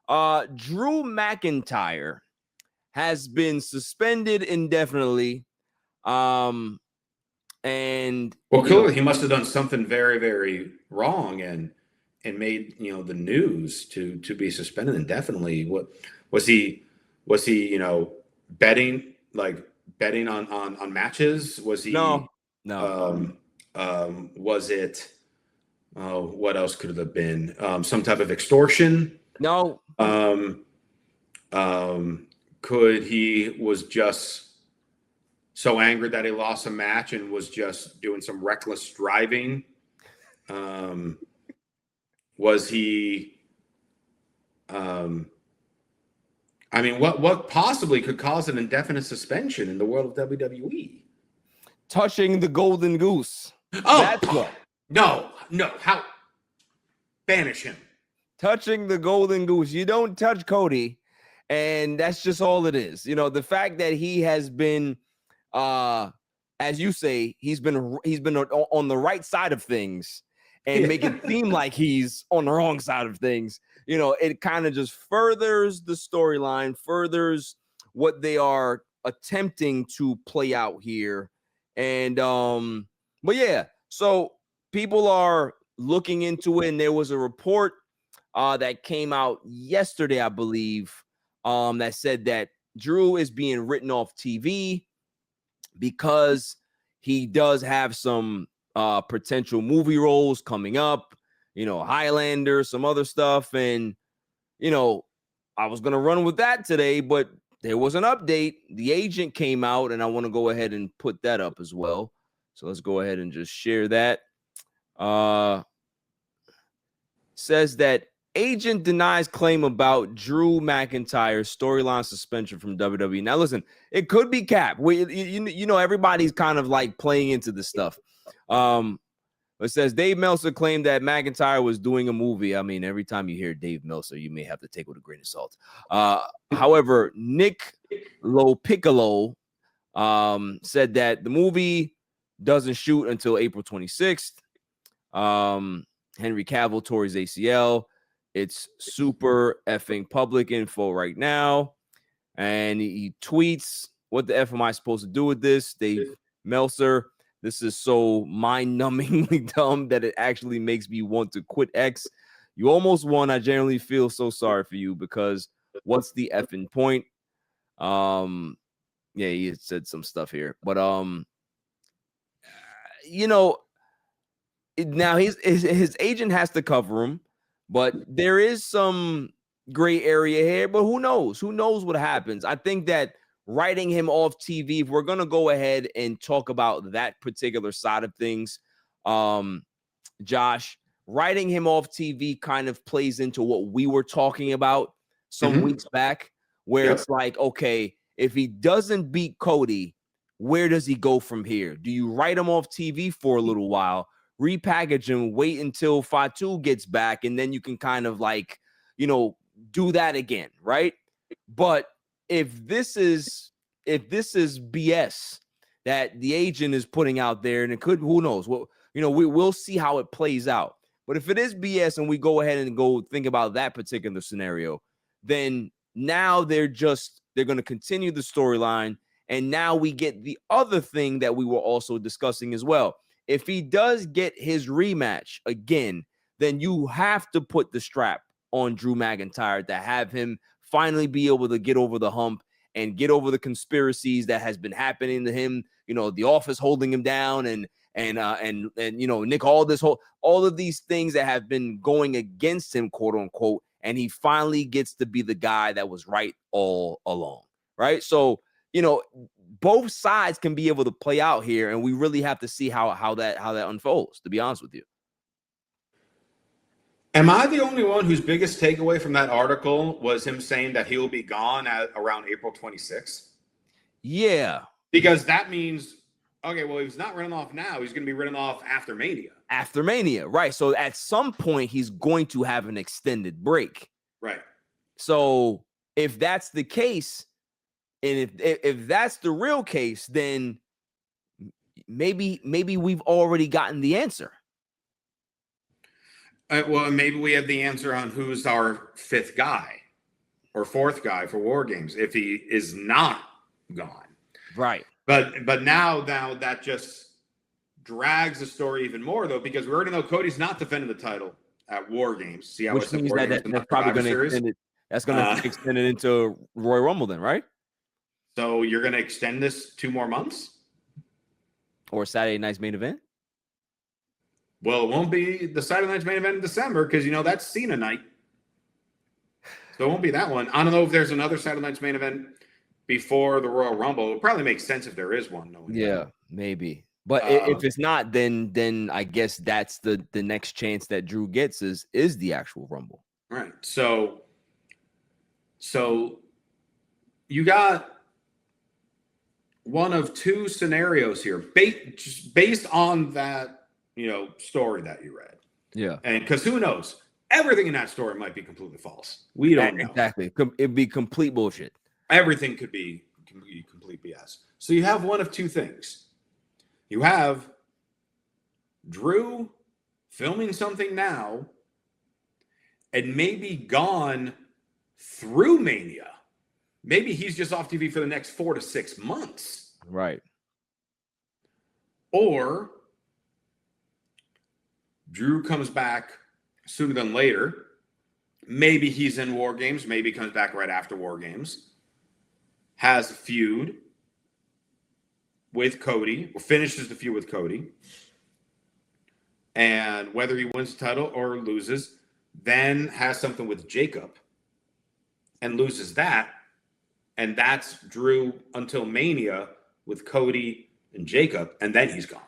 Drew McIntyre has been suspended indefinitely. And well, clearly he must have done something very, very wrong and made the news to be suspended indefinitely. What was he? Was he betting betting on matches? Was he? No. Was it? Oh, what else could it have been? Some type of extortion? No. Could he was just so angry that he lost a match and was just doing some reckless driving? Was he? I mean, what possibly could cause an indefinite suspension in the world of WWE? Touching the golden goose. Oh, that's what. No. How? Banish him. Touching the golden goose. You don't touch Cody, and that's just all it is. The fact that he has been, as you say, he's been on the right side of things and make it seem like he's on the wrong side of things. It kind of just furthers the storyline, furthers what they are attempting to play out here. And but yeah, so people are looking into it, and there was a report that came out yesterday, I believe, that said that Drew is being written off TV because he does have some potential movie roles coming up, Highlander, some other stuff. And, I was going to run with that today, but there was an update. The agent came out, and I want to go ahead and put that up as well. So let's go ahead and just share that. Says that agent denies claim about Drew McIntyre's storyline suspension from WWE. Now, listen, it could be cap. Everybody's kind of like playing into this stuff. It says Dave Meltzer claimed that McIntyre was doing a movie. I mean, every time you hear Dave Meltzer, you may have to take it with a grain of salt. However, Nick Piccolo said that the movie doesn't shoot until April 26th. Henry Cavill tore his ACL. It's super effing public info right now. And he tweets, what the F am I supposed to do with this? Dave Meltzer, this is so mind-numbingly dumb that it actually makes me want to quit X. You almost won. I generally feel so sorry for you because what's the effing point? Yeah, he said some stuff here. But, now his agent has to cover him, but there is some gray area here. But who knows? Who knows what happens? I think that writing him off TV, if we're gonna go ahead and talk about that particular side of things, Josh, writing him off TV kind of plays into what we were talking about some weeks back, where it's like, okay, if he doesn't beat Cody, where does he go from here? Do you write him off TV for a little while, repackage him, wait until Fatu gets back, and then you can kind of like, do that again, right? But if this is BS that the agent is putting out there, and it could, who knows? Well, we'll see how it plays out. But if it is BS and we go ahead and go think about that particular scenario, then now they're going to continue the storyline. And now we get the other thing that we were also discussing as well. If he does get his rematch again, then you have to put the strap on Drew McIntyre to have him finally be able to get over the hump and get over the conspiracies that has been happening to him. The office holding him down and Nick Aldis, all of these things that have been going against him, quote unquote. And he finally gets to be the guy that was right all along. Right. So, both sides can be able to play out here, and we really have to see how that unfolds, to be honest with you. Am I the only one whose biggest takeaway from that article was him saying that he'll be gone at around April 26th? Yeah. Because that means, okay, well, he's not written off now. He's going to be written off after Mania. After Mania, right. So at some point, he's going to have an extended break. Right. So if that's the case, and if that's the real case, then maybe we've already gotten the answer. Well, maybe we have the answer on who's our fifth guy. or fourth guy for War Games if he is not gone. Right. But now that just drags the story even more, though, because we already know Cody's not defending the title at War Games. See how Which means that's probably going to extend it. That's going to extend it into Royal Rumble then, right? So you're going to extend this 2 more months? Or Saturday night's main event? Well, it won't be the Saturday night's main event in December because, that's Cena night. So it won't be that one. I don't know if there's another Saturday night's main event before the Royal Rumble. It would probably make sense if there is one. Maybe. But if it's not, then I guess that's the next chance that Drew gets is the actual Rumble. Right. So you got one of 2 scenarios here based on that, story that you read. Yeah. And because who knows? Everything in that story might be completely false. We don't know. Exactly. It'd be complete bullshit. Everything could be complete BS. So you have one of 2 things. You have Drew filming something now and maybe gone through Mania. Maybe he's just off TV for the next 4 to 6 months. Right. Or Drew comes back sooner than later. Maybe he's in War Games. Maybe comes back right after War Games. Has a feud with Cody, or finishes the feud with Cody. And whether he wins the title or loses, then has something with Jacob and loses that. And that's Drew until Mania with Cody and Jacob, and then he's gone.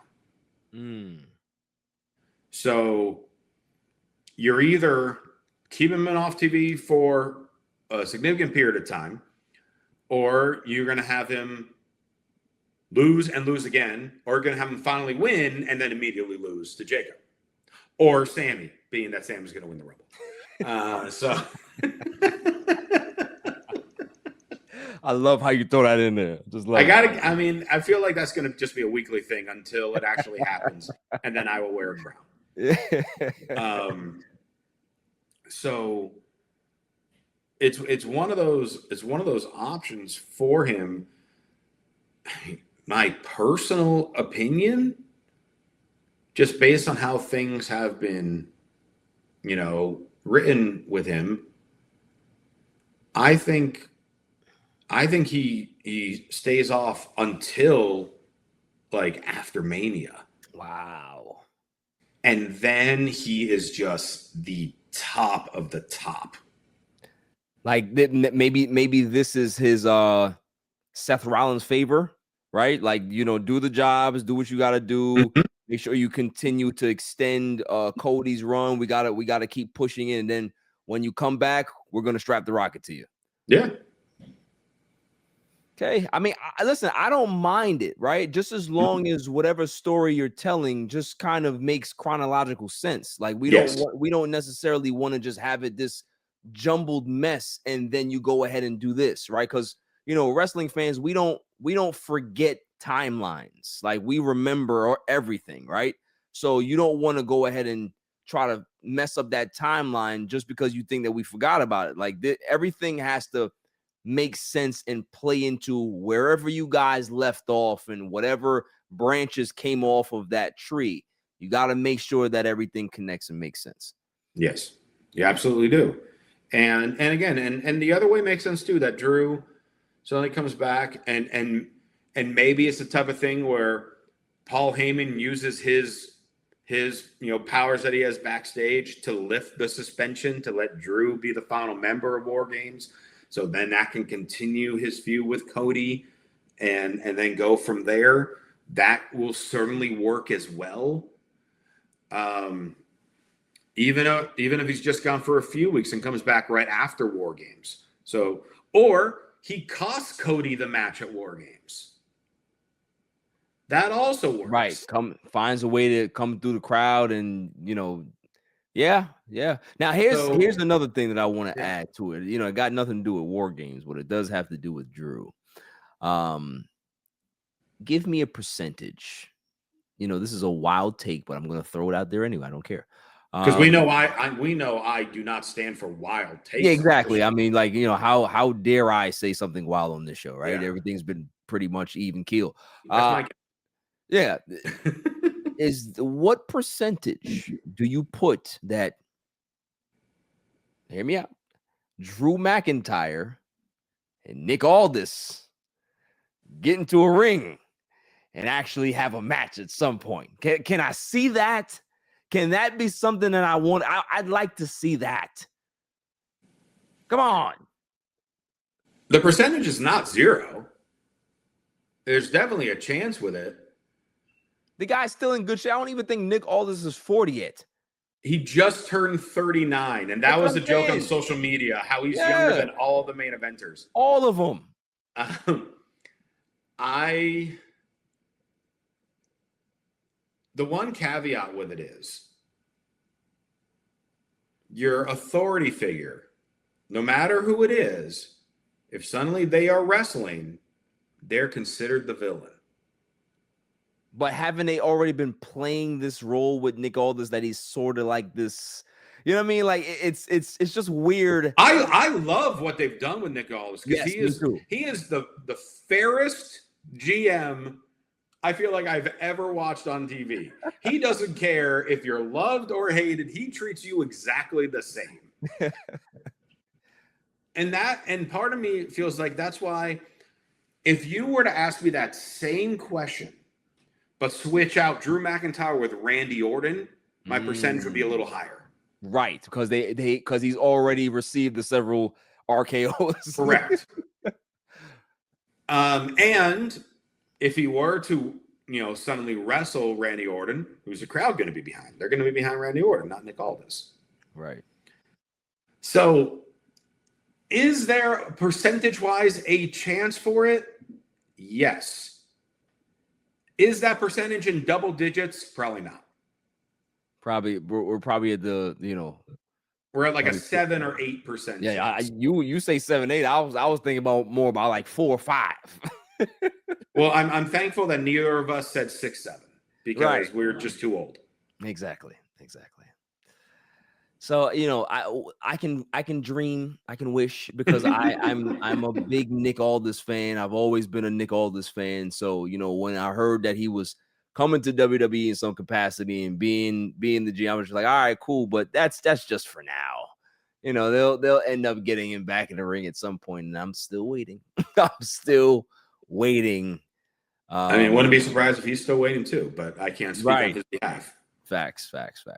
So you're either keeping him off TV for a significant period of time, or you're going to have him lose and lose again, or you're going to have him finally win and then immediately lose to Jacob. Or Sammy, being that Sammy's going to win the Rumble. I love how you throw that in there. I feel like that's going to just be a weekly thing until it actually happens, and then I will wear a crown. So it's one of those options for him. My personal opinion, just based on how things have been, written with him, I think he stays off until like after Mania. Wow. And then he is just the top of the top. Like maybe this is his Seth Rollins favor, right? Like, do the jobs, do what you got to do. Mm-hmm. Make sure you continue to extend Cody's run. We gotta keep pushing it. And then when you come back, we're going to strap the rocket to you. Yeah. Okay. I mean, listen, I don't mind it, right? Just as long as whatever story you're telling just kind of makes chronological sense. Like we don't necessarily want to just have it this jumbled mess and then you go ahead and do this, right? Because wrestling fans, we don't forget timelines. Like we remember everything, right? So you don't want to go ahead and try to mess up that timeline just because you think that we forgot about it. Like everything has to make sense and play into wherever you guys left off and whatever branches came off of that tree. You got to make sure that everything connects and makes sense. Yes, you absolutely do. And again, and the other way makes sense too, that Drew suddenly comes back and maybe it's the type of thing where Paul Heyman uses his powers that he has backstage to lift the suspension, to let Drew be the final member of War Games. So then that can continue his feud with Cody and then go from there. That will certainly work as well. Even if he's just gone for a few weeks and comes back right after War Games. So, or he costs Cody the match at War Games. That also works. Right. Finds a way to come through the crowd and, yeah. Now here's another thing that I want to add to it. It got nothing to do with War Games, but it does have to do with Drew. Give me a percentage. This is a wild take, but I'm going to throw it out there anyway. I don't care. Because we know I do not stand for wild takes. Yeah, exactly. I mean, like, you know, how dare I say something wild on this show, right? Yeah. Everything's been pretty much even keel. Yeah. What percentage do you put that? Hear me out. Drew McIntyre and Nick Aldis get into a ring and actually have a match at some point. Can I see that? Can that be something that I want? I'd like to see that. Come on. The percentage is not 0. There's definitely a chance with it. The guy's still in good shape. I don't even think Nick Aldis is 40 yet. He just turned 39, and that was a joke on social media, how he's younger than all the main eventers. All of them. The one caveat with it is your authority figure, no matter who it is, if suddenly they are wrestling, they're considered the villain. But haven't they already been playing this role with Nick Aldis that he's sort of like this? You know what I mean? Like it's just weird. I love what they've done with Nick Aldis because he is the fairest GM I feel like I've ever watched on TV. He doesn't care if you're loved or hated. He treats you exactly the same. And part of me feels like that's why if you were to ask me that same question, but switch out Drew McIntyre with Randy Orton, my percentage would be a little higher. Right, because because he's already received the several RKOs. Correct. And if he were to, suddenly wrestle Randy Orton, who's the crowd going to be behind? They're going to be behind Randy Orton, not Nick Aldis. Right. So is there percentage-wise a chance for it? Yes. Is that percentage in double digits? Probably not. Probably we're probably at the, we're at like a 7 or 8%. Yeah, you say 7, 8. I was thinking more about like 4 or 5. Well, I'm thankful that neither of us said 6, 7 because we're just too old. Exactly. So, I can dream, I can wish because I'm a big Nick Aldis fan. I've always been a Nick Aldis fan. So, when I heard that he was coming to WWE in some capacity and being the GM, I was just like, all right, cool, but that's just for now. They'll end up getting him back in the ring at some point, and I'm still waiting. I'm still waiting. I wouldn't be surprised if he's still waiting too, but I can't speak on his behalf. Facts.